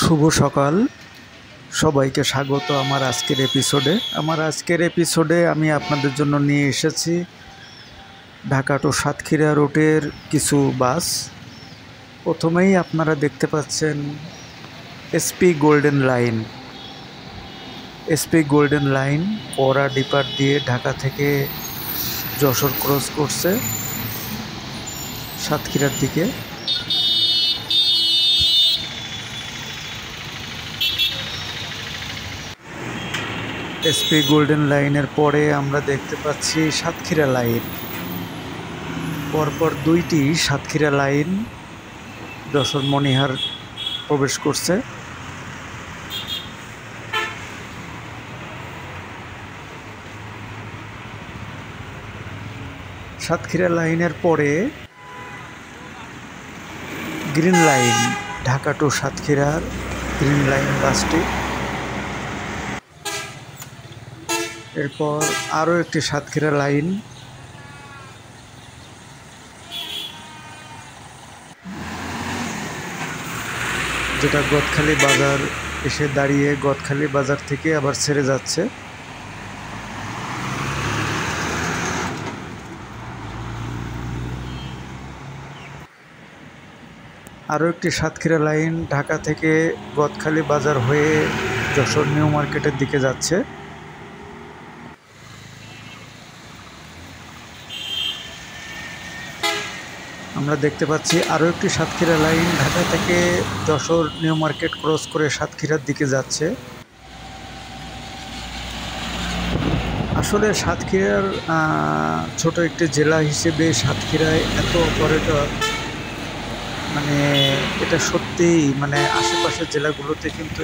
শুভ সকাল, সবাইকে স্বাগত আমার আজকের এপিসোডে আমি আপনাদের জন্য নিয়ে এসেছি ঢাকা টু সাতক্ষীরা রুটের কিছু বাস। প্রথমেই আপনারা দেখতে পাচ্ছেন এসপি গোল্ডেন লাইন পরা ডিপার দিয়ে ঢাকা থেকে যশোর ক্রস করছে সাতক্ষীরার দিকে। এসপি গোল্ডেন লাইনের পরে আমরা দেখতে পাচ্ছি সাতক্ষীরা লাইন। পরপর দুইটি সাতক্ষীরা লাইন যশোর মনিহার প্রবেশ করছে। সাতক্ষীরা লাইনের পরে গ্রিন লাইন, ঢাকা টু সাতক্ষীরার গ্রিন লাইন বাসটি। এরপর আরও একটি সাতক্ষীরা লাইন, যেটা গদখালি বাজার এসে দাঁড়িয়ে গদখালি বাজার থেকে আবার ছেড়ে যাচ্ছে। আরও একটি সাতক্ষীরা লাইন ঢাকা থেকে গদখালি বাজার হয়ে যশোর নিউ মার্কেটের দিকে যাচ্ছে। আমরা দেখতে পাচ্ছি আরও একটি সাতক্ষীরা লাইন ঢাকা থেকে যশোর নিউ মার্কেট ক্রস করে সাতক্ষীরার দিকে যাচ্ছে। আসলে সাতক্ষীরার ছোট একটি জেলা হিসেবে সাতক্ষীরায় এত অপারেটর, এটা সত্যিই আশেপাশের জেলাগুলোতে কিন্তু